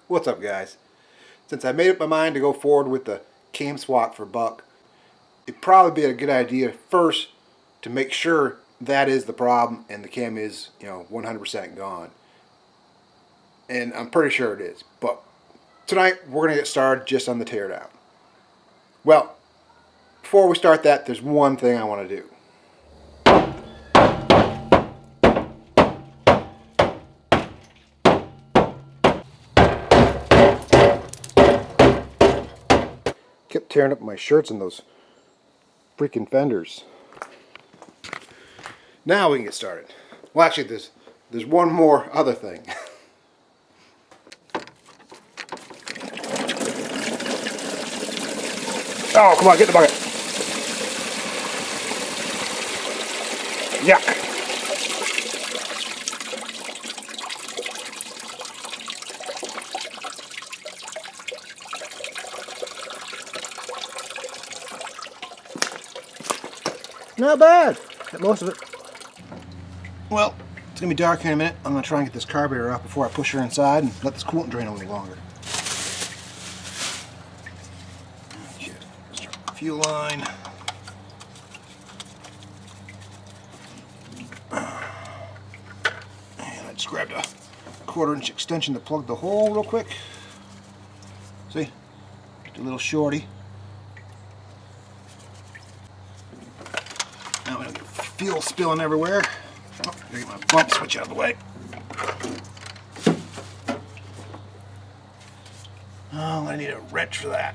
What's up, guys? Since I made up my mind to go forward with the Camshaft for buck, it'd probably be a good idea first to make sure that is the problem and the cam is, 100% gone. And I'm pretty sure it is. But tonight we're going to get started just on the teardown. Well, before we start that, there's one thing I want to do. Kept tearing up my shirts and those freaking fenders. Now we can get started. Well, actually, there's one more other thing. Oh, come on, get the bucket. Yuck. Not bad. Got most of it. Well, it's going to be dark here in a minute. I'm going to try and get this carburetor out before I push her inside and let this coolant drain a little longer. Okay, start the fuel line. And I just grabbed a 1/4-inch extension to plug the hole real quick. See? Just a little shorty. Now we don't get fuel spilling everywhere. Oh, gotta get my bump switch out of the way. Oh, I need a wrench for that.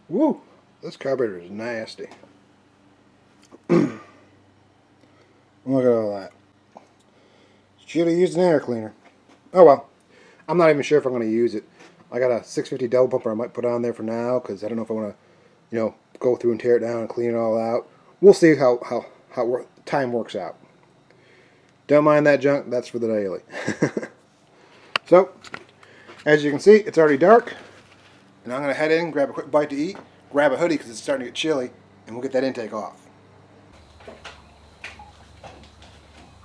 Woo! This carburetor is nasty. Look at all that. Should have used an air cleaner. Oh well. I'm not even sure if I'm going to use it. I got a 650 double pumper I might put on there for now because I don't know if I want to, go through and tear it down and clean it all out. We'll see how time works out. Don't mind that junk. That's for the daily. So, as you can see, it's already dark. And I'm going to head in, grab a quick bite to eat, grab a hoodie because it's starting to get chilly, and we'll get that intake off.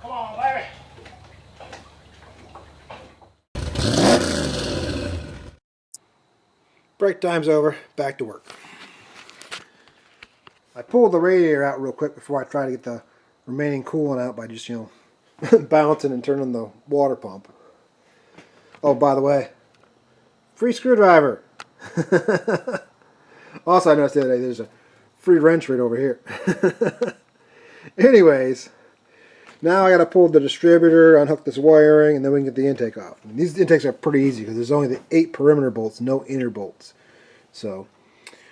Come on, Larry. Break time's over. Back to work. I pulled the radiator out real quick before I try to get the remaining coolant out by just, bouncing and turning the water pump. Oh, by the way, free screwdriver. Also, I noticed the other day there's a free wrench right over here. Anyways, now I got to pull the distributor, unhook this wiring, and then we can get the intake off. And these intakes are pretty easy because there's only the 8 perimeter bolts, no inner bolts. So,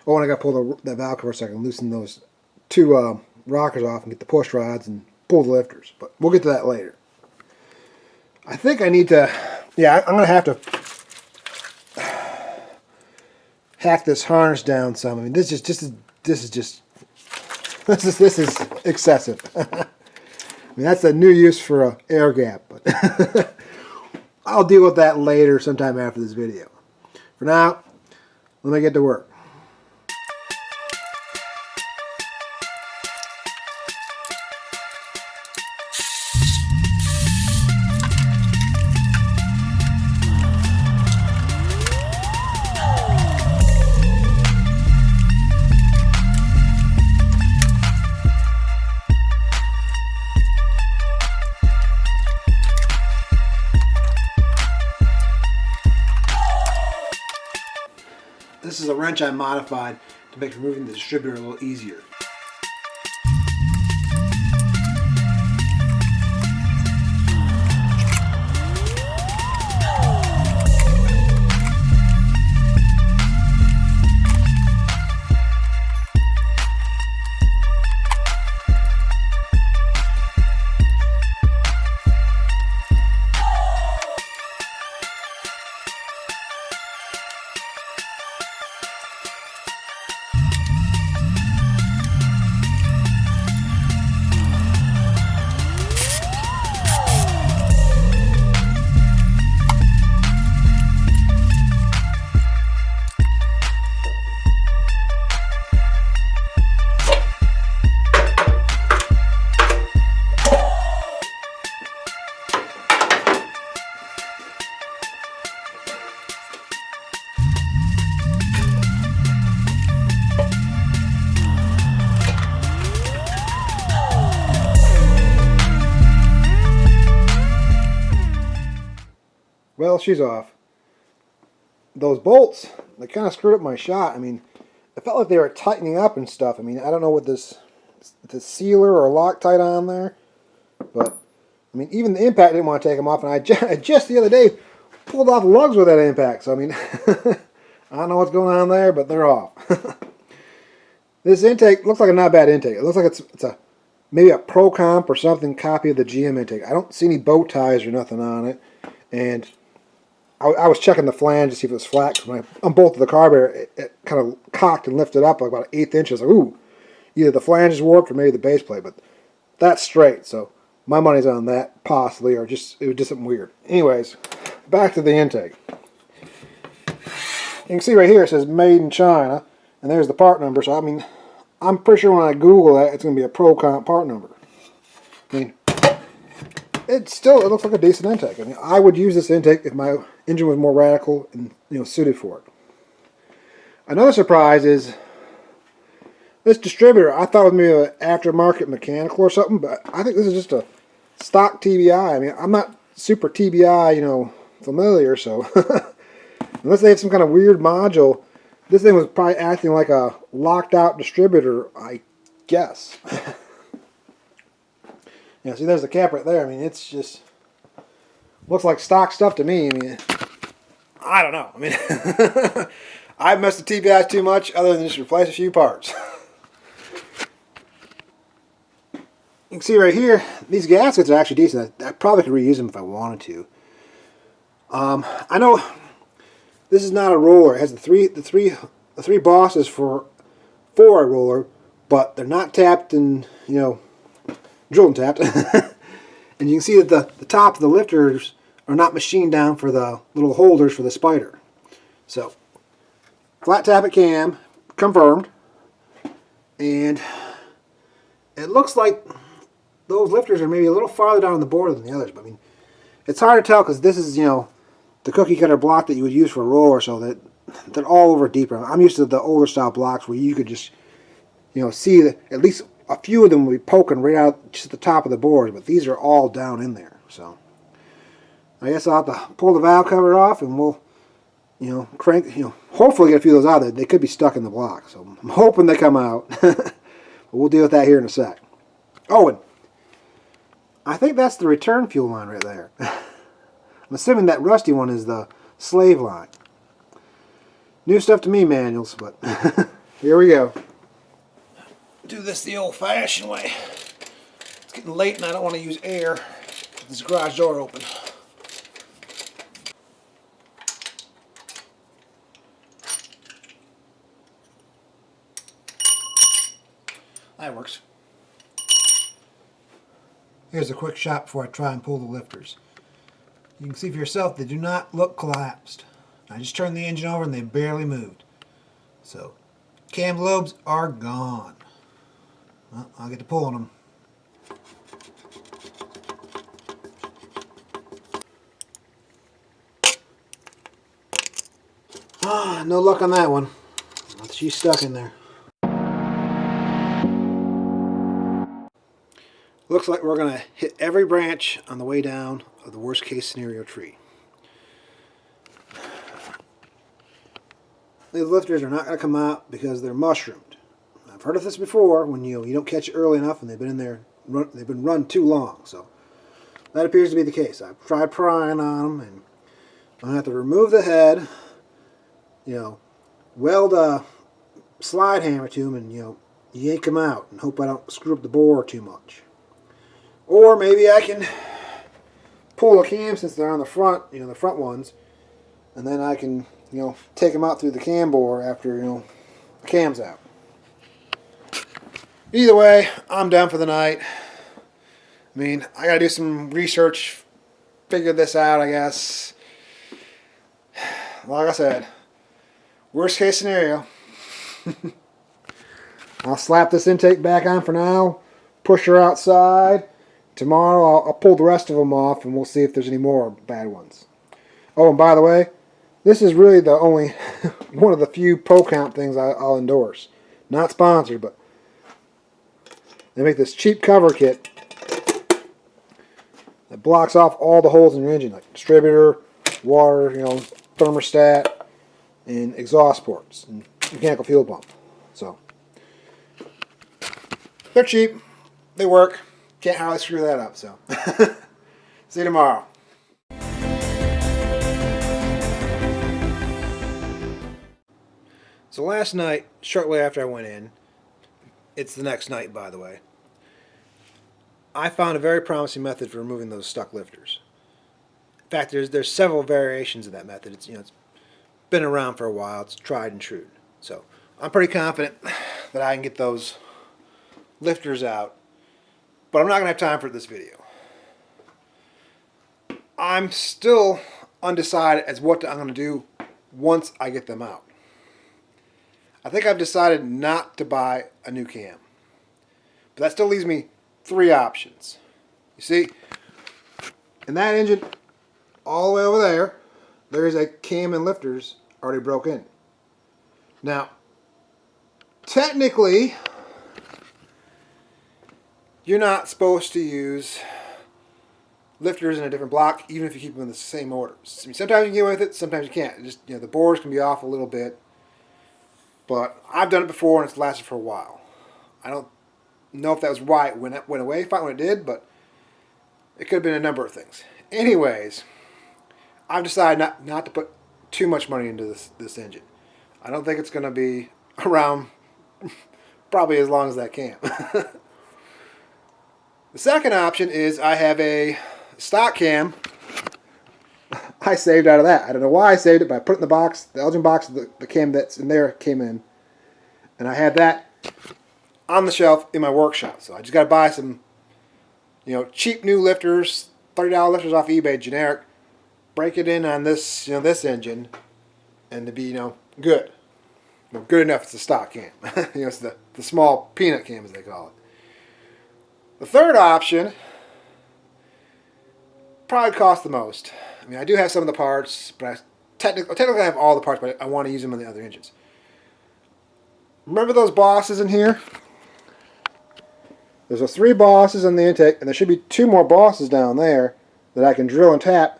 oh, and I got to pull the valve cover so I can loosen those 2 rockers off and get the push rods and pull the lifters. But we'll get to that later. I think I need to, I'm going to have to hack this harness down some. I mean, this is excessive. I mean, that's a new use for an air gap, but I'll deal with that later sometime after this video. For now, let me get to work. This is a wrench I modified to make removing the distributor a little easier. Well, she's off. Those bolts, they kind of screwed up my shot. I mean, it felt like they were tightening up and stuff. I mean, I don't know what this sealer or Loctite on there, but I mean, even the impact didn't want to take them off, and I just the other day pulled off lugs with that impact. So I mean, I don't know what's going on there, but they're off. This intake looks like a not bad intake. It looks like it's a maybe a PROCOMP or something copy of the GM intake. I don't see any bow ties or nothing on it, and I was checking the flange to see if it was flat. When I unbolted the carburetor, it kind of cocked and lifted up like about 1/8 inches. Like, ooh, either the flange is warped or maybe the base plate, but that's straight. So my money's on that, possibly, or just it was just something weird. Anyways, back to the intake. You can see right here it says made in China, and there's the part number. So I mean, I'm pretty sure when I Google that, it's going to be a PROCOMP part number. I mean, it looks like a decent intake. I mean, I would use this intake if my engine was more radical and suited for it. Another surprise is this distributor. I thought it was maybe an aftermarket mechanical or something, but I think this is just a stock TBI. I mean, I'm not super TBI, familiar, so unless they have some kind of weird module, this thing was probably acting like a locked out distributor, I guess. Yeah, see, there's the cap right there. I mean, it's just looks like stock stuff to me. I mean, I don't know. I mean, I've messed with TBIs too much other than just replace a few parts. You can see right here, these gaskets are actually decent. I probably could reuse them if I wanted to. I know this is not a roller. It has the three bosses for a roller, but they're not tapped and drilled and tapped. And you can see that the top of the lifters are not machined down for the little holders for the spider. So flat tappet cam confirmed, and it looks like those lifters are maybe a little farther down on the board than the others. But I mean, it's hard to tell because this is the cookie cutter block that you would use for a roller, so that they're all over deeper. I'm used to the older style blocks where you could just see that at least a few of them will be poking right out just at the top of the board, but these are all down in there. So I guess I'll have to pull the valve cover off, and we'll crank, hopefully get a few of those out of there. They could be stuck in the block, so I'm hoping they come out. But we'll deal with that here in a sec. Oh, and I think that's the return fuel line right there. I'm assuming that rusty one is the slave line. New stuff to me, manuals, but here we go. Do this the old-fashioned way. It's getting late and I don't want to use air. Get this garage door open. That works. Here's a quick shot before I try and pull the lifters. You can see for yourself they do not look collapsed. I just turned the engine over and they barely moved. So cam lobes are gone. Well, I'll get to pulling them. Ah, no luck on that one. She's stuck in there. Looks like we're going to hit every branch on the way down of the worst case scenario tree. These lifters are not going to come out because they're mushroomed. I've heard of this before when you don't catch it early enough and they've been in there, they've been run too long. So that appears to be the case. I've tried prying on them, and I'm going to have to remove the head, weld a slide hammer to them, and yank them out and hope I don't screw up the bore too much. Or maybe I can pull a cam since they're on the front, the front ones, and then I can, take them out through the cam bore after, the cam's out. Either way, I'm done for the night. I mean, I gotta do some research, figure this out, I guess. Like I said, worst case scenario. I'll slap this intake back on for now, push her outside. Tomorrow I'll pull the rest of them off and we'll see if there's any more bad ones. Oh, and by the way, this is really the only one of the few PROCOMP things I'll endorse. Not sponsored, but they make this cheap cover kit that blocks off all the holes in your engine, like distributor, water, thermostat, and exhaust ports, and mechanical fuel pump. So they're cheap, they work. Can't hardly screw that up. So see you tomorrow. So last night, shortly after I went in, it's the next night, by the way, I found a very promising method for removing those stuck lifters. In fact, there's several variations of that method. It's been around for a while. It's tried and true. So I'm pretty confident that I can get those lifters out, but I'm not going to have time for this video. I'm still undecided as what I'm going to do once I get them out. I think I've decided not to buy a new cam. But that still leaves me 3 options. You see, in that engine, all the way over there, there is a cam and lifters already broke in. Now, technically, you're not supposed to use lifters in a different block, even if you keep them in the same orders. I mean, sometimes you can get away with it, sometimes you can't. Just the bores can be off a little bit. But I've done it before and it's lasted for a while. I don't know if that was why it went away, fine when it did, but it could have been a number of things. Anyways, I've decided not to put too much money into this engine. I don't think it's going to be around probably as long as that cam. The second option is I have a stock cam. I saved out of that. I don't know why I saved it, but I put it in the box. The Elgin box, the cam that's in there came in. And I had that on the shelf in my workshop. So I just got to buy some, cheap new lifters, $30 lifters off eBay, generic. Break it in on this, this engine, and to be, good. Good enough. It's a stock cam. It's the small peanut cam, as they call it. The third option probably cost the most. I mean, I do have some of the parts, but I technically I have all the parts, but I want to use them on the other engines. Remember those bosses in here? There's those 3 bosses in the intake, and there should be 2 more bosses down there that I can drill and tap,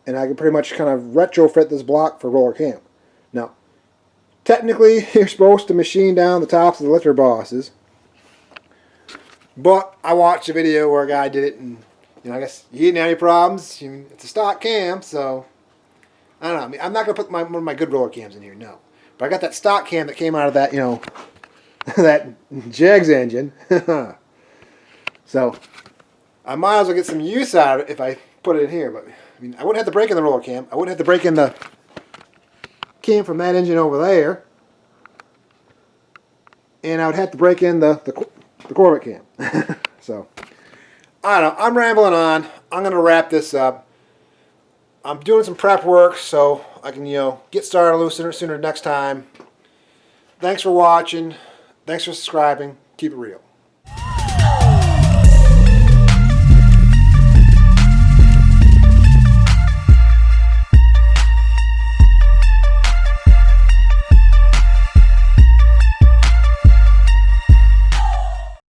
and I can pretty much kind of retrofit this block for roller cam. Now, technically, you're supposed to machine down the tops of the lifter bosses, but I watched a video where a guy did it, and I guess he didn't have any problems. It's a stock cam, so I don't know. I mean, I'm not going to put one of my good roller cams in here, no. But I got that stock cam that came out of that, that Jegs engine. So I might as well get some use out of it if I put it in here. But I mean, I wouldn't have to break in the roller cam. I wouldn't have to break in the cam from that engine over there. And I would have to break in the Corvette cam. So I don't know. I'm rambling on. I'm going to wrap this up. I'm doing some prep work so I can, get started a little sooner next time. Thanks for watching. Thanks for subscribing. Keep it real.